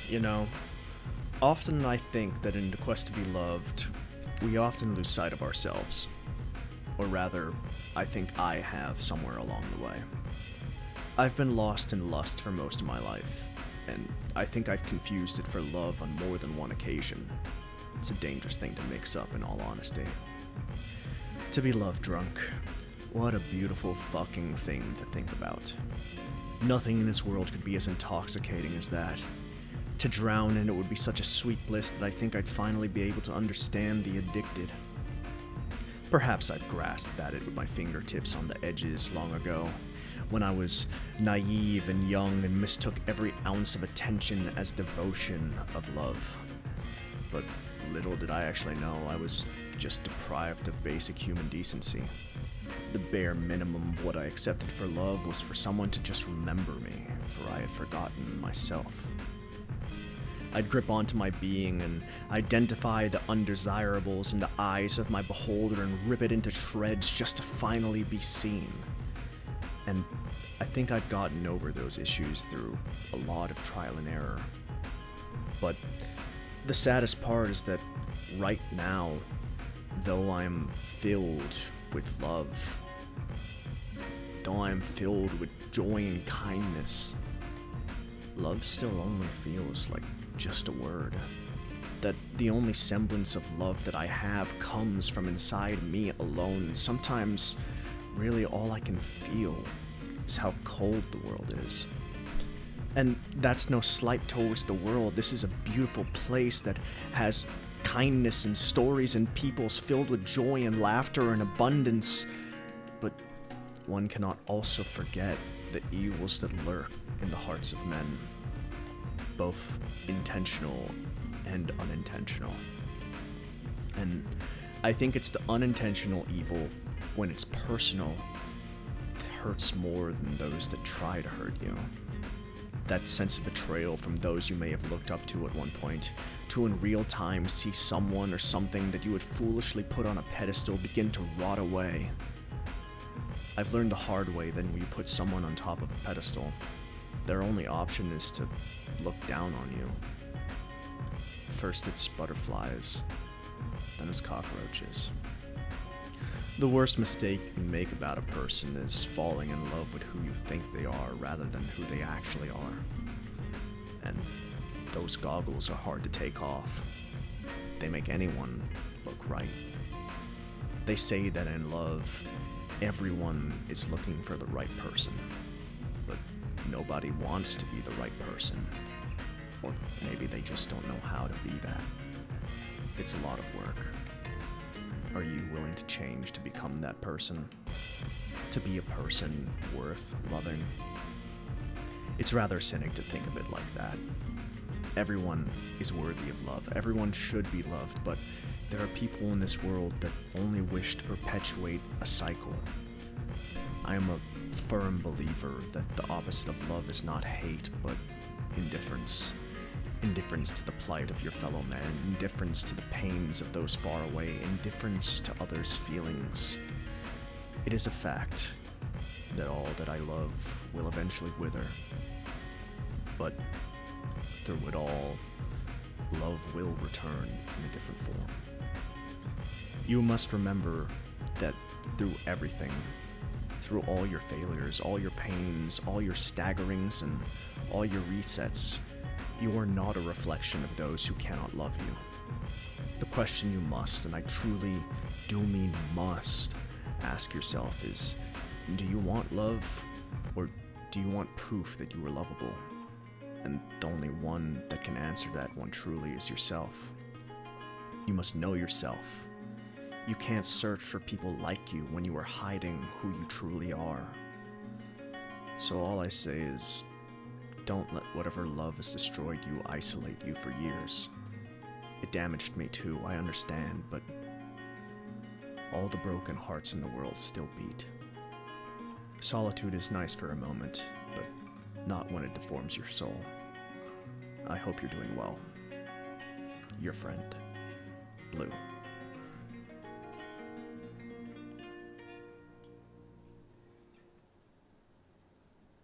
You know, often I think that in the quest to be loved, we often lose sight of ourselves. Or rather, I think I have somewhere along the way. I've been lost in lust for most of my life, and I think I've confused it for love on more than one occasion. It's a dangerous thing to mix up, in all honesty. To be love drunk. What a beautiful fucking thing to think about. Nothing in this world could be as intoxicating as that. To drown in it would be such a sweet bliss that I think I'd finally be able to understand the addicted. Perhaps I've grasped at it with my fingertips on the edges long ago, when I was naive and young and mistook every ounce of attention as devotion of love. But little did I actually know I was just deprived of basic human decency. The bare minimum of what I accepted for love was for someone to just remember me, for I had forgotten myself. I'd grip onto my being and identify the undesirables in the eyes of my beholder and rip it into shreds just to finally be seen. And I think I've gotten over those issues through a lot of trial and error. But the saddest part is that right now, though I'm filled with love, though I'm filled with joy and kindness, love still only feels like just a word. That the only semblance of love that I have comes from inside me alone. Sometimes, really all I can feel is how cold the world is. And that's no slight towards the world. This is a beautiful place that has kindness and stories and peoples filled with joy and laughter and abundance. But one cannot also forget the evils that lurk in the hearts of men, both intentional and unintentional. And I think it's the unintentional evil, when it's personal, that hurts more than those that try to hurt you. That sense of betrayal from those you may have looked up to at one point, to in real time see someone or something that you had foolishly put on a pedestal begin to rot away. I've learned the hard way that when you put someone on top of a pedestal, their only option is to look down on you. First it's butterflies, then it's cockroaches. The worst mistake you can make about a person is falling in love with who you think they are rather than who they actually are. And those goggles are hard to take off. They make anyone look right. They say that in love, everyone is looking for the right person, but nobody wants to be the right person. Or maybe they just don't know how to be that. It's a lot of work. Are you willing to change to become that person? To be a person worth loving? It's rather cynic to think of it like that. Everyone is worthy of love. Everyone should be loved, but there are people in this world that only wish to perpetuate a cycle. I am a firm believer that the opposite of love is not hate, but indifference. Indifference to the plight of your fellow man, indifference to the pains of those far away, indifference to others' feelings. It is a fact that all that I love will eventually wither, but through it all, love will return in a different form. You must remember that through everything, through all your failures, all your pains, all your staggerings, and all your resets, you are not a reflection of those who cannot love you. The question you must, and I truly do mean must, ask yourself is, do you want love, or do you want proof that you are lovable? And the only one that can answer that one truly is yourself. You must know yourself. You can't search for people like you when you are hiding who you truly are. So all I say is, don't let whatever love has destroyed you isolate you for years. It damaged me too, I understand, but all the broken hearts in the world still beat. Solitude is nice for a moment, but not when it deforms your soul. I hope you're doing well. Your friend, Blue.